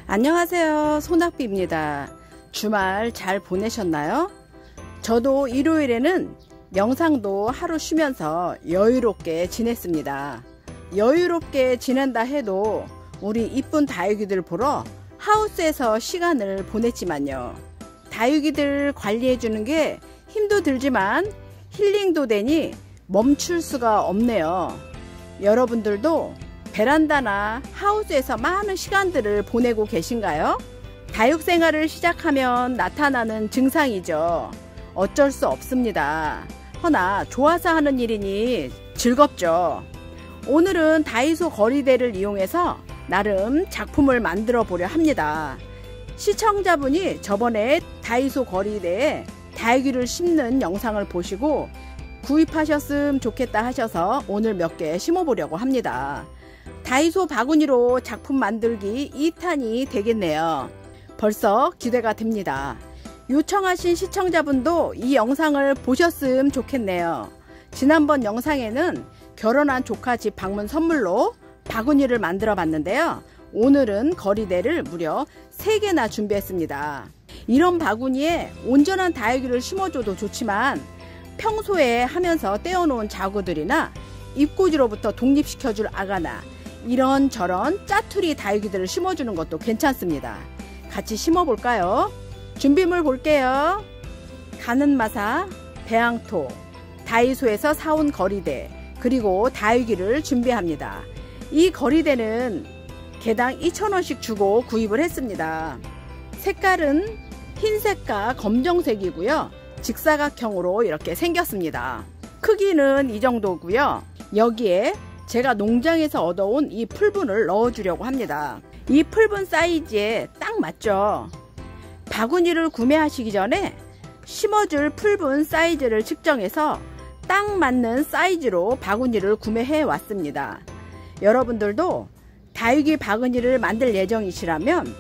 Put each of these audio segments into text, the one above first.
안녕하세요, 소낙비입니다. 주말 잘 보내셨나요? 저도 일요일에는 영상도 하루 쉬면서 여유롭게 지냈습니다. 여유롭게 지낸다 해도 우리 이쁜 다육이들 보러 하우스에서 시간을 보냈지만요. 다육이들 관리해주는 게 힘도 들지만 힐링도 되니 멈출 수가 없네요. 여러분들도 베란다나 하우스에서 많은 시간들을 보내고 계신가요? 다육생활을 시작하면 나타나는 증상이죠. 어쩔 수 없습니다. 허나 좋아서 하는 일이니 즐겁죠. 오늘은 다이소 거리대를 이용해서 나름 작품을 만들어 보려 합니다. 시청자분이 저번에 다이소 거리대에 다육이를 심는 영상을 보시고 구입하셨으면 좋겠다 하셔서 오늘 몇 개 심어 보려고 합니다. 다이소 바구니로 작품 만들기 2탄이 되겠네요. 벌써 기대가 됩니다. 요청하신 시청자분도 이 영상을 보셨으면 좋겠네요. 지난번 영상에는 결혼한 조카 집 방문 선물로 바구니를 만들어 봤는데요. 오늘은 거리대를 무려 3개나 준비했습니다. 이런 바구니에 온전한 다육이를 심어줘도 좋지만 평소에 하면서 떼어놓은 자구들이나 입구지로부터 독립시켜줄 아가나 이런저런 짜투리 다육이들을 심어주는 것도 괜찮습니다. 같이 심어볼까요? 준비물 볼게요. 가는 마사, 배양토, 다이소에서 사온 거리대, 그리고 다육이를 준비합니다. 이 거리대는 개당 2,000원씩 주고 구입을 했습니다. 색깔은 흰색과 검정색이고요. 직사각형으로 이렇게 생겼습니다. 크기는 이 정도고요. 여기에 제가 농장에서 얻어온 이 풀분을 넣어주려고 합니다. 이 풀분 사이즈에 딱 맞죠. 바구니를 구매하시기 전에 심어줄 풀분 사이즈를 측정해서 딱 맞는 사이즈로 바구니를 구매해 왔습니다. 여러분들도 다육이 바구니를 만들 예정이시라면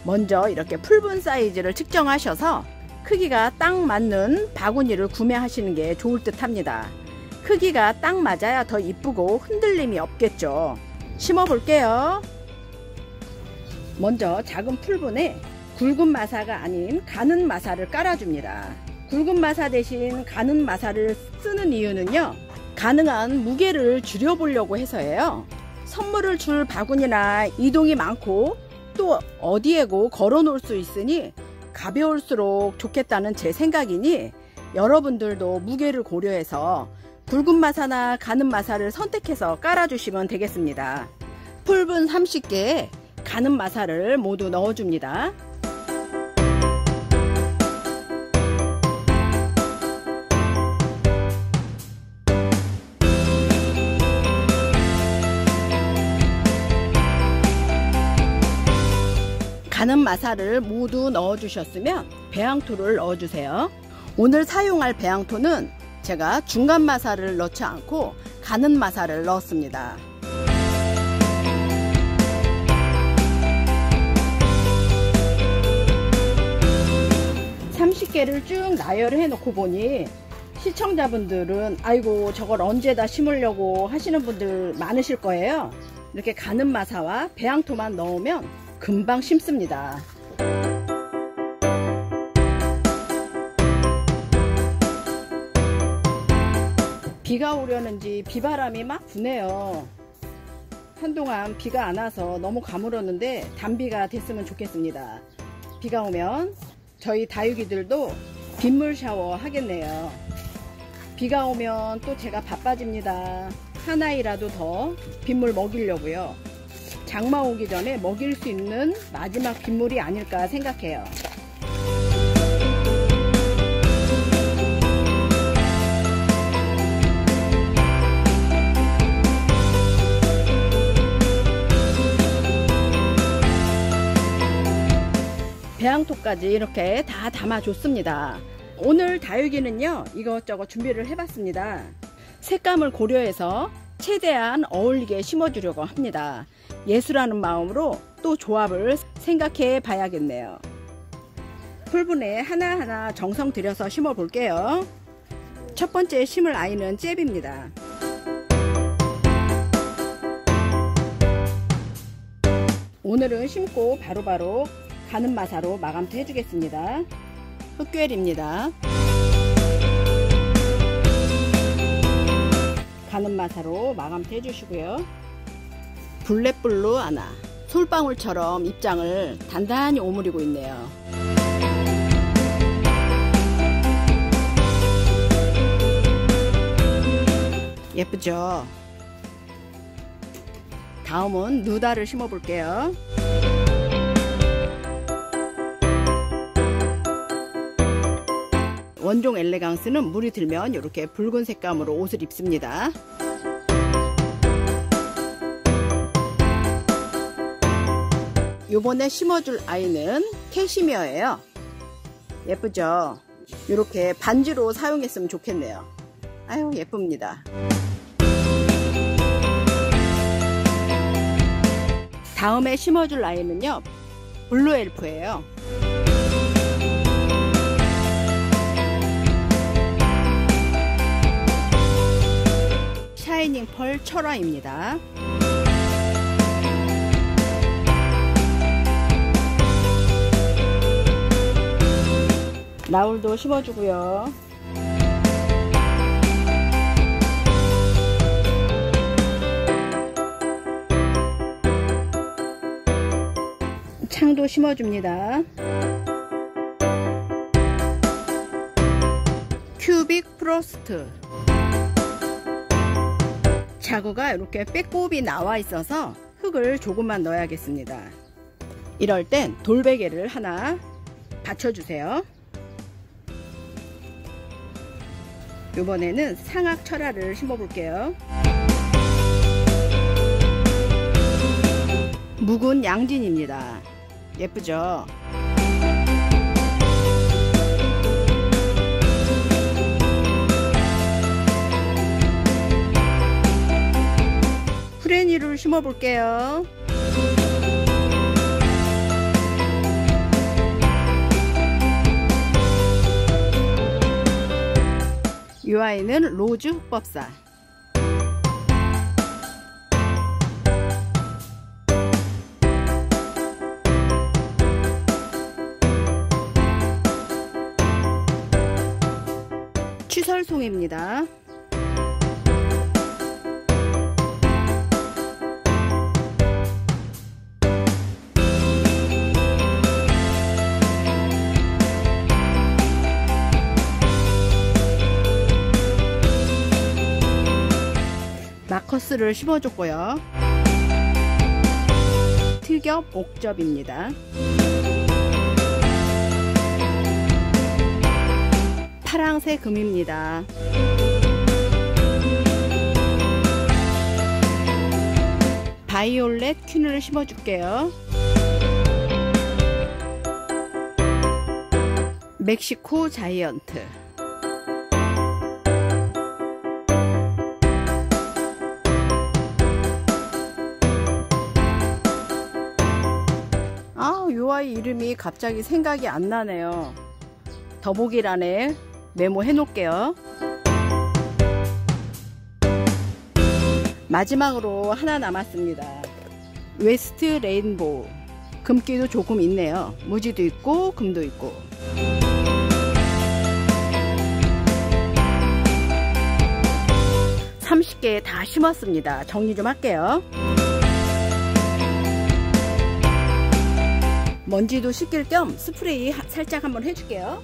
먼저 이렇게 풀분 사이즈를 측정하셔서 크기가 딱 맞는 바구니를 구매하시는 게 좋을 듯 합니다. 크기가 딱 맞아야 더 이쁘고 흔들림이 없겠죠. 심어 볼게요. 먼저 작은 풀분에 굵은 마사가 아닌 가는 마사를 깔아줍니다. 굵은 마사 대신 가는 마사를 쓰는 이유는요, 가능한 무게를 줄여보려고 해서예요. 선물을 줄 바구니나 이동이 많고 또 어디에고 걸어 놓을 수 있으니 가벼울수록 좋겠다는 제 생각이니 여러분들도 무게를 고려해서 굵은 마사나 가는 마사를 선택해서 깔아주시면 되겠습니다. 풀분 30개에 가는 마사를 모두 넣어줍니다. 가는 마사를 모두 넣어주셨으면 배양토를 넣어주세요. 오늘 사용할 배양토는 제가 중간 마사를 넣지 않고 가는 마사를 넣었습니다. 30개를 쭉 나열을 해 놓고 보니 시청자분들은 아이고 저걸 언제다 심으려고 하시는 분들 많으실 거예요. 이렇게 가는 마사와 배양토만 넣으면 금방 심습니다. 비가 오려는지 비바람이 막 부네요. 한동안 비가 안 와서 너무 가물었는데 단비가 됐으면 좋겠습니다. 비가 오면 저희 다육이들도 빗물 샤워 하겠네요. 비가 오면 또 제가 바빠집니다. 하나이라도 더 빗물 먹이려고요. 장마 오기 전에 먹일 수 있는 마지막 빗물이 아닐까 생각해요. 배양토까지 이렇게 다 담아줬습니다. 오늘 다육이는요, 이것저것 준비를 해봤습니다. 색감을 고려해서 최대한 어울리게 심어주려고 합니다. 예술하는 마음으로 또 조합을 생각해 봐야겠네요. 풀분에 하나하나 정성 들여서 심어 볼게요. 첫 번째 심을 아이는 잽입니다. 오늘은 심고 바로바로 가는 마사로 마감토 해주겠습니다. 흑괴리입니다. 가는 마사로 마감토 해주시고요. 블랙블루 하나, 솔방울처럼 입장을 단단히 오므리고 있네요. 예쁘죠? 다음은 누다를 심어 볼게요. 원종 엘레강스는 물이 들면 이렇게 붉은 색감으로 옷을 입습니다. 요번에 심어줄 아이는 캐시미어예요. 예쁘죠? 이렇게 반지로 사용했으면 좋겠네요. 아유, 예쁩니다. 다음에 심어줄 아이는요, 블루 엘프예요. 샤이닝 펄 철화입니다. 나울도 심어주고요. 창도 심어줍니다. 큐빅 프로스트. 자구가 이렇게 빼꼽이 나와 있어서 흙을 조금만 넣어야겠습니다. 이럴 땐 돌베개를 하나 받쳐주세요. 이번에는 상악 철화를 심어 볼게요. 묵은 양진입니다. 예쁘죠? 후레니를 심어 볼게요. 이 아이는 로즈 흑법사. 취설송입니다. 마커스를 심어줬고요. 특엽 옥접입니다. 파랑새 금입니다. 바이올렛 퀸을 심어줄게요. 멕시코 자이언트. 이 아이 이름이 갑자기 생각이 안 나네요. 더보기란에 메모해 놓을게요. 마지막으로 하나 남았습니다. 웨스트 레인보우. 금기도 조금 있네요. 무지도 있고 금도 있고. 참 30개 다 심었습니다. 정리 좀 할게요. 먼지도 씻길 겸 스프레이 살짝 한번 해줄게요.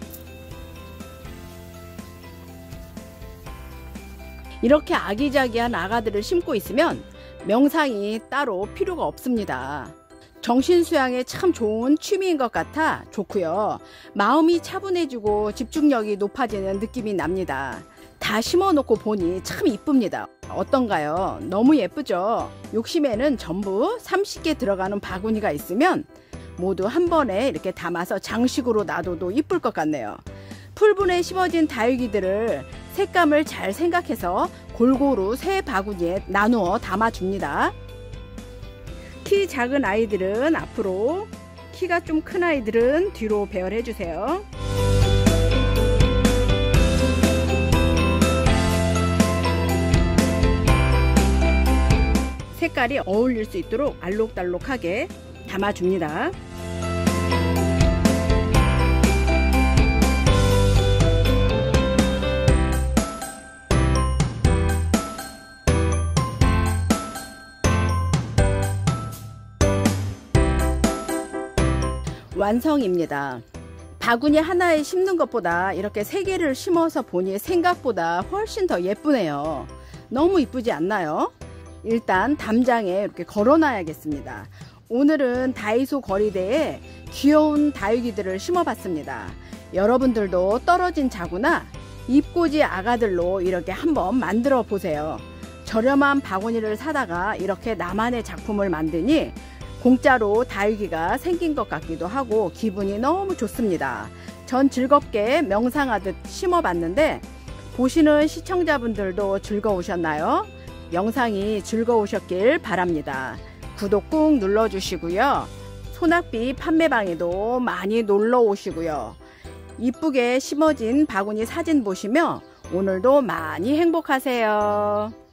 이렇게 아기자기한 아가들을 심고 있으면 명상이 따로 필요가 없습니다. 정신수양에 참 좋은 취미인 것 같아 좋고요. 마음이 차분해지고 집중력이 높아지는 느낌이 납니다. 다 심어놓고 보니 참 이쁩니다. 어떤가요? 너무 예쁘죠? 욕심에는 전부 30개 들어가는 바구니가 있으면 모두 한 번에 이렇게 담아서 장식으로 놔둬도 이쁠 것 같네요. 풀분에 심어진 다육이들을 색감을 잘 생각해서 골고루 새 바구니에 나누어 담아줍니다. 키 작은 아이들은 앞으로, 키가 좀 큰 아이들은 뒤로 배열해 주세요. 색깔이 어울릴 수 있도록 알록달록하게 담아줍니다. 완성입니다. 바구니 하나에 심는 것보다 이렇게 3개를 심어서 보니 생각보다 훨씬 더 예쁘네요. 너무 이쁘지 않나요? 일단 담장에 이렇게 걸어 놔야겠습니다. 오늘은 다이소 거리대에 귀여운 다육이들을 심어봤습니다. 여러분들도 떨어진 자구나 입꼬지 아가들로 이렇게 한번 만들어 보세요. 저렴한 바구니를 사다가 이렇게 나만의 작품을 만드니 공짜로 다육이가 생긴 것 같기도 하고 기분이 너무 좋습니다. 전 즐겁게 명상하듯 심어봤는데 보시는 시청자분들도 즐거우셨나요? 영상이 즐거우셨길 바랍니다. 구독 꾹 눌러주시고요. 소낙비 판매방에도 많이 놀러 오시고요. 이쁘게 심어진 바구니 사진 보시며 오늘도 많이 행복하세요.